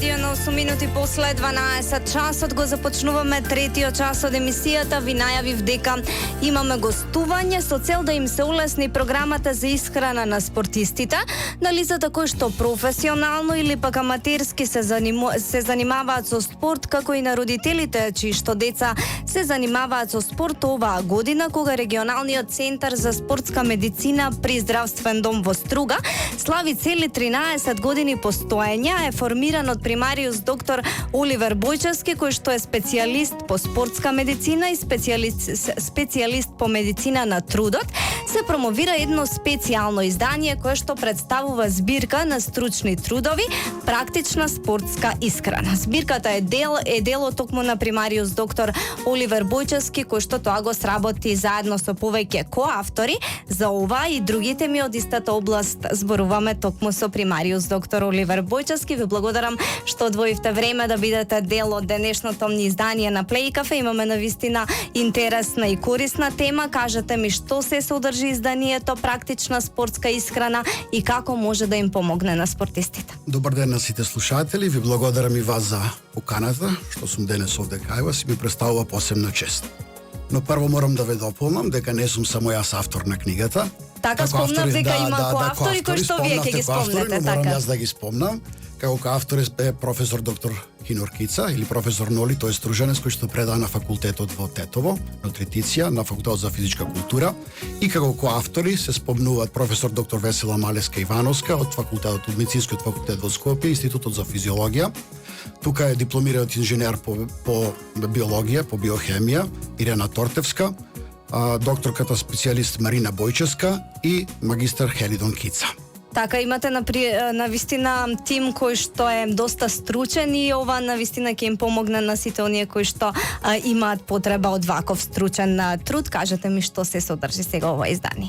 радио на 8 минути после 12 часот го започнуваме третиот час од емисијата. Ви најавив дека имаме гостување со цел да им се улесни програмата за исхрана на спортистите, на лицата кои што професионално или пак аматерски се занимаваат со спорт, како и на родителите чии што деца се занимаваат со спорт оваа година, кога регионалниот центар за спортска медицина при здравствен дом во Струга слави цели 13 години постоење. Е формиран од примариус доктор Оливер Бојчевски, кој што е специјалист по спортска медицина и специјалист по медицина на трудот. Се промовира едно специјално издание кое што представува збирка на стручни трудови, практична спортска исхрана. Збирката е дело токму на примариус доктор Оливер Бојчевски, кој што тоа го сработи заедно со повеќе коавтори. За ова и другите ми од истата област зборуваме токму со примариус доктор Оливер Бојчевски. Ви благодарам што одвоивте време да бидете дел од денешното ни издание на Плей Кафе. Имаме навистина интересна и корисна тема. Кажете ми што се содржи изданието практична спортска исхрана и како може да им помогне на спортистите. Добар ден на сите слушатели. Ви благодарам и вас за поканата, што сум денес овде кај вас и ми представува посебна чест. Но прво морам да ве дополнам дека не сум само јас автор на книгата. Така спомнав дека има коавтори кои што вие ќе ги спомнете, така. Морам јас да ги спомнам. Како коавтор е професор доктор Хиноркица или професор Ноли, тој е струженец кој што предава на факултетот во Тетово, нутритиција, на факултетот за физичка култура, и како коавтори се спомнуваат професор доктор Весела Малеска Ивановска од факултетот од медицинскиот факултет во Скопје, Институтот за физиологија. Тука е дипломираниот инженер по биологија, по биохемија, Ирена Тортевска, докторката специјалист Марина Бојчевска и магистар Хелидон Кица. Така, имате на вистина тим кој што е доста стручен и ова на вистина ќе им помогне на сите оние кои што имаат потреба од ваков стручен труд. Кажете ми што се содржи сега ова издание.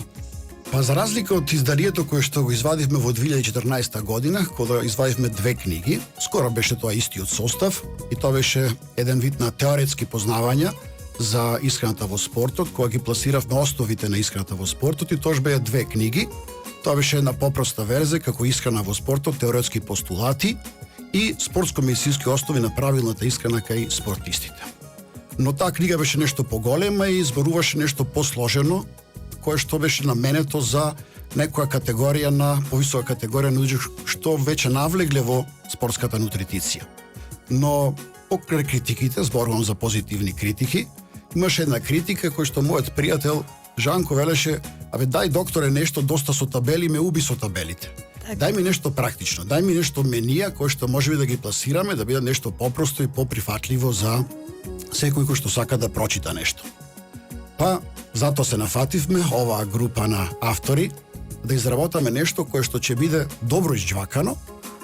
Па за разлика од изданието кое што го извадивме во 2014 година, кога извадивме две книги, скоро беше тоа истиот состав и тоа беше еден вид на теоретски познавања за исхраната во спортот, кога ги пласиравме основите на исхраната во спортот, и тоа беа две книги. Тоа беше една попроста верзија како исхрана во спортот, теоретски постулати и спортско-медицински основи на правилната исхрана кај спортистите. Но таа книга беше нешто поголема и зборуваше нешто посложено, кое што беше наменето за некоја категорија на повисока категорија на луѓе што веќе навлегле во спортската нутритиција. Но покрај критиките, зборувам за позитивни критики, имаше една критика која што мојот пријател Жанко велеше: "Абе, дај докторе нешто доста со табели, ме уби со табелите. Дај ми нешто практично, дај ми нешто менија кој што можеби да ги пласираме, да биде нешто попросто и поприфатливо за секој кој што сака да прочита нешто." Па, затоа се нафативме, оваа група на автори, да изработаме нешто кое што ќе биде добро изџвакано,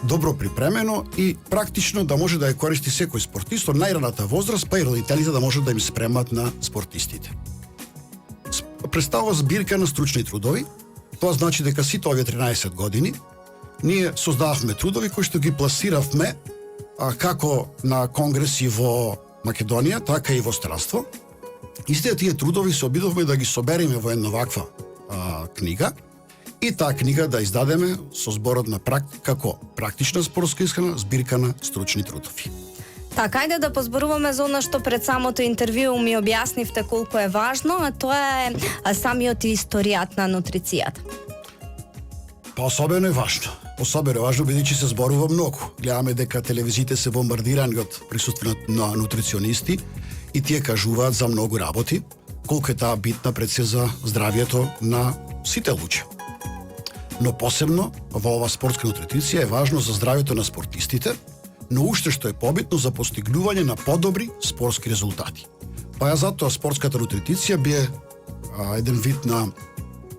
добро припремено и практично да може да ја користи секој спортист од најраната возраст, па и родителите да можат да им спремат на спортистите. Представува збирка на стручни трудови. Тоа значи дека сите овие 13 години ние создававме трудови кои што ги пласиравме како на конгреси во Македонија, така и во странство. Истите тие трудови се обидовме да ги собереме во една ваква книга и таа книга да издадеме со зборот на како практична спортска исхрана, збирка на стручни трудови. Така, ајде да позборуваме за она што пред самото интервју ми објаснивте колку е важно, а тоа е самиот историјат на нутрицијата. Па особено е важно. Особено е важно бидејќи се зборува многу. Гледаме дека телевизиите се бомбардирани од присуството на нутриционисти и тие кажуваат за многу работи, колку е таа битна пред се за здравието на сите луѓе. Но посебно во ова спортска нутриција е важно за здравието на спортистите, но уште што е побитно за постигнување на подобри спортски резултати. Па ја затоа спортската нутриција би еден вид на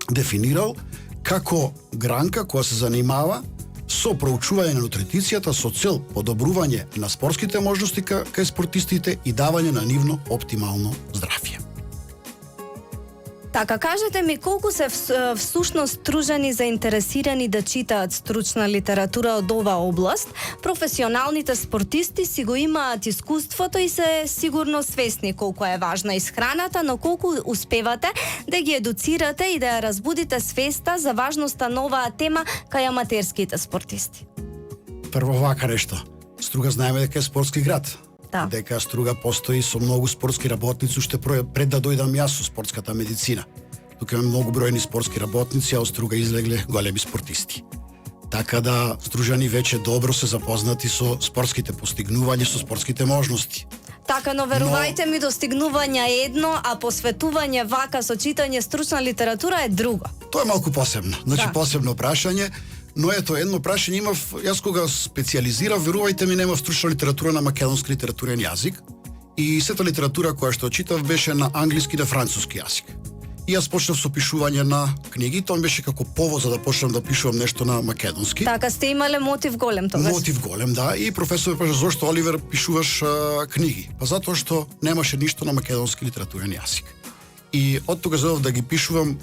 дефинирал како гранка која се занимава со проучување на нутриција со цел подобрување на спортските можности кај спортистите и давање на нивно оптимално здравје. Така, кажете ми колку се всушност стружени заинтересирани да читаат стручна литература од оваа област. Професионалните спортисти си го имаат искуството и се сигурно свесни колку е важна исхраната, но колку успевате да ги едуцирате и да ја разбудите свеста за важноста на оваа тема кај аматерските спортисти? Прво вака нешто. Струга знаеме дека е спортски град. Да. Дека Струга постои со многу спортски работници уште пред да дојдам јас со спортската медицина. Тука имаме многу бројни спортски работници, а од Струга излегле големи спортисти. Така да стружани веќе добро се запознати со спортските постигнувања, со спортските можности. Така, но верувајте ми, достигнување е едно, а посветување вака со читање стручна литература е друго. Тоа е малку посебно. Значи Да. посебно прашање, но ето едно прашање имав, јас кога специјализирав, верувајте ми, немав стручна литература на македонски литературен јазик и сета литература која што читав беше на англиски и на француски јазик. И јас почнав со пишување на книги, тоа ми беше како повод за да почнам да пишувам нешто на македонски. Така сте имале мотив голем тогаш. Мотив голем, да. И професор кажа, зошто, Оливер, пишуваш книги? Па затоа што немаше ништо на македонски литературен јазик. И од тога задов да ги пишувам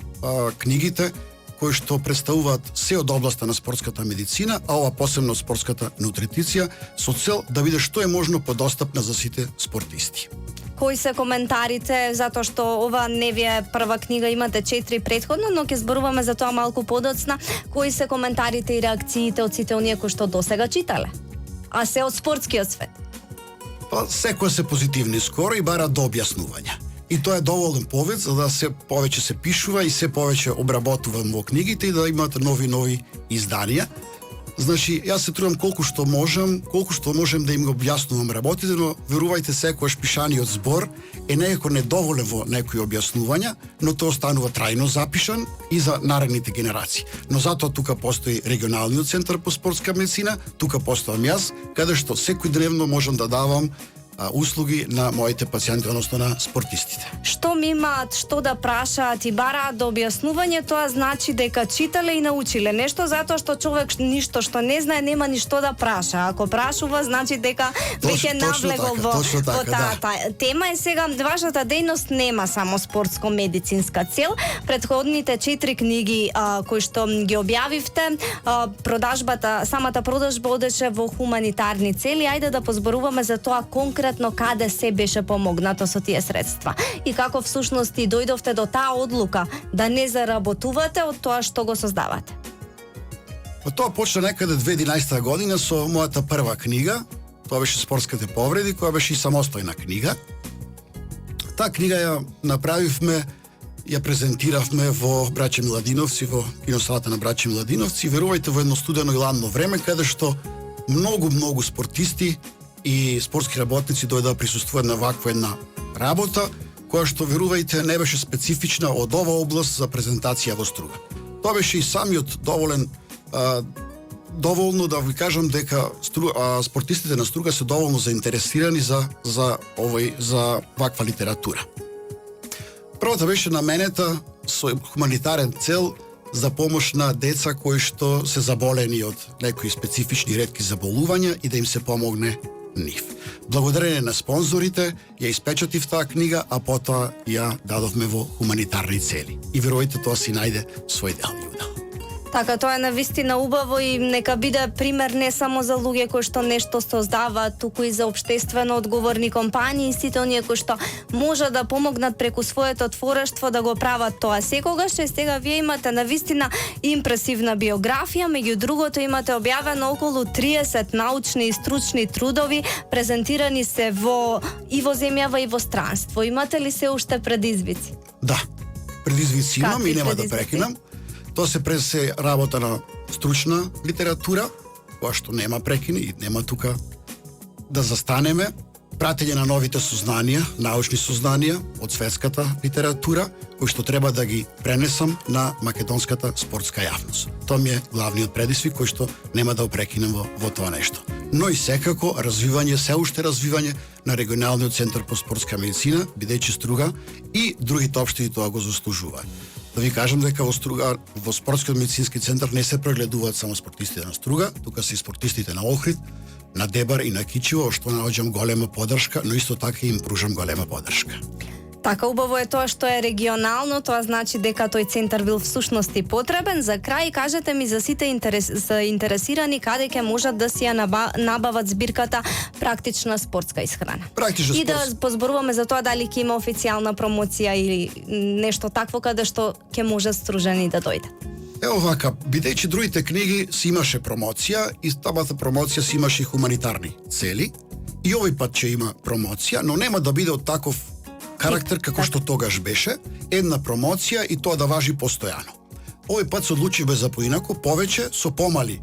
книгите кои што представуваат се од областа на спортската медицина, а ова посебно спортската нутриција, со цел да биде што е можно подостапна за сите спортисти. Кои се коментарите, затоа што ова не ви е прва книга, имате 4 претходно, но ќе зборуваме за тоа малку подоцна. Кои се коментарите и реакциите од сите оние кои што досега читале? А се од спортскиот свет? Па секоја се позитивни скоро и бара до објаснувања. И тоа е доволен повод за да се повеќе се пишува и се повеќе обработувам во книгите и да имате нови изданија. Значи, јас се трудам колку што можем да им го објаснувам работите, но верувајте, секојаш пишаниот збор е некако недоволен во некои објаснувања, но тоа останува трајно запишан и за наредните генерации. Но затоа тука постои регионалниот центар по спортска медицина, тука постојам јас, каде што секојдневно можам да давам услуги на моите пациенти, односно на спортистите. Што ми имаат, што да прашаат и бараат до објаснување, тоа значи дека читале и научиле нешто, затоа што човек ништо што не знае нема ни што да праша. Ако прашува, значи дека веќе навлегол во таа тема. Е сега, вашата дејност нема само спортско-медицинска цел. Претходните 4 книги кои што ги објавивте, самата продажба одеше во хуманитарни цели. Ајде да позборуваме за тоа конкретно каде се беше помогнато со тие средства и како всушност и дојдовте до таа одлука да не заработувате од тоа што го создавате. Па тоа почна некаде 2011 година со мојата прва книга. Тоа беше Спортските повреди, која беше и самостојна книга. Таа книга ја направивме, ја презентиравме во Браќа Миладиновци, во киносалата на Браќа Миладиновци. Верувајте, во едно студено и ладно време, каде што многу спортисти и спортски работници дојде да присуствуваат на ваква една работа, која што, верувајте, не беше специфична од ова област за презентација во Струга. Тоа беше и самиот доволно да ви кажам дека спортистите на Струга се доволно заинтересирани за ваква литература. Првата беше наменета со хуманитарен цел за помош на деца кои што се заболени од некои специфични ретки заболувања и да им се помогне нив. Благодарение на спонзорите ја испечатив таа книга, а потоа ја дадовме во хуманитарни цели. И верувајте, тоа си најде свој дел јуда. Така, тоа е навистина убаво и нека биде пример не само за луѓе кои што нешто создаваат, туку и за општествено одговорни компании и сите оние кои што може да помогнат преку своето творештво да го прават тоа секогаш. Сега вие имате навистина импресивна биографија, меѓу другото имате објавено околу 30 научни и стручни трудови, презентирани се и во земјава и во странство. Имате ли се уште предизвици? Да, предизвици имам и нема да предизвици? прекинам. Тоа се работа на стручна литература, која што нема прекини и нема тука да застанеме. Пратење на новите сознанија, научни сознанија од светската литература, кои што треба да ги пренесам на македонската спортска јавност. Тоа ми е главниот предизвик кој што нема да опрекинем во тоа нешто. Но и секако се уште развивање на регионалниот центар по спортска медицина, бидејќи Струга и другите општини тоа го заслужуваат. Да ви кажам дека во Струга, во спортскиот медицински центар не се прегледуваат само спортистите на Струга, тука се и спортистите на Охрид, на Дебар и на Кичево, што наоѓам голема поддршка, но исто така им пружам голема поддршка. Така, убаво е тоа што е регионално, тоа значи дека тој центар бил всушност и потребен. За крај, кажете ми за сите заинтересирани каде ќе можат да си ја набават збирката Практична спортска исхрана. И да позборуваме за тоа дали ќе има официјална промоција или нешто такво каде што ќе може стружени да дојде. Ево вака, бидејќи другите книги си имаше промоција и табата промоција си имаше и хуманитарни цели, и овој пат ќе има промоција, но нема да биде од таков карактер како што тогаш беше, една промоција и тоа да важи постојано. Овој пат се одлучивме за поинаку, повеќе со помали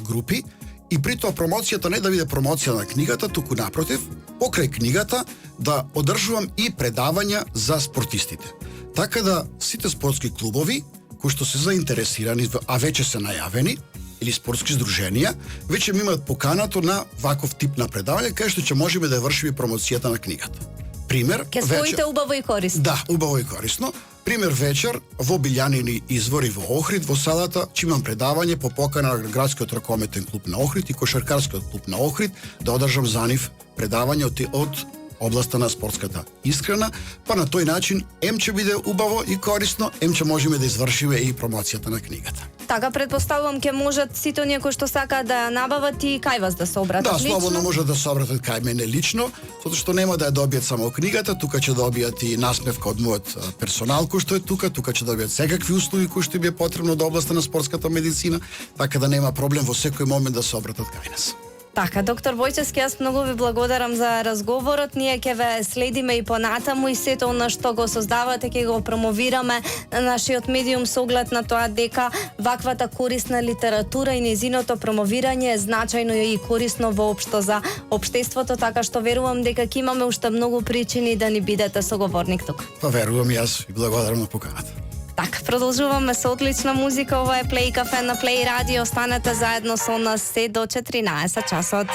групи, и при тоа промоцијата не да биде промоција на книгата, туку напротив, покрај книгата да одржувам и предавања за спортистите. Така да сите спортски клубови кои што се заинтересирани, а веќе се најавени, или спортски здруженија, веќе ми имаат поканата на ваков тип на предавање, кај што ќе можеме да вршиме промоцијата на книгата. Пример, Ке стоите убаво и корисно. Да, убаво и корисно. Пример вечер во Билјанини извори во Охрид, во салата, ќе имам предавање по покана на градскиот ракометен клуб на Охрид и кошаркарскиот клуб на Охрид да одржам за нив предавање од областа на спортската искрена, па на тој начин ем ќе биде убаво и корисно, ем ќе можеме да извршиме и промоцијата на книгата. Така предпоставувам ќе можат сите оние кои што сакаат да ја набават и кај вас да се обратат лично. Да, слободно може да се обратат кај мене лично, затоа што нема да ја добијат само книгата, тука ќе добијат и насмевка од мојот персонал кој што е тука ќе добијат секакви услуги кои што им е потребно од областа на спортската медицина, така да нема проблем во секој момент да се обратат кај нас. Така, доктор Војчевски, јас многу ви благодарам за разговорот. Ние ќе ве следиме и понатаму и сето она што го создавате ќе го промовираме на нашиот медиум со оглед на тоа дека ваквата корисна литература и незиното промовирање е значајно и корисно воопшто за општеството, така што верувам дека ќе имаме уште многу причини да ни бидете соговорник тука. Па верувам и јас и благодарам на поканата. Така, продолжуваме со отлична музика. Ова е Плей Кафе на Плей Радио. Останете заедно со нас се до 14 часот.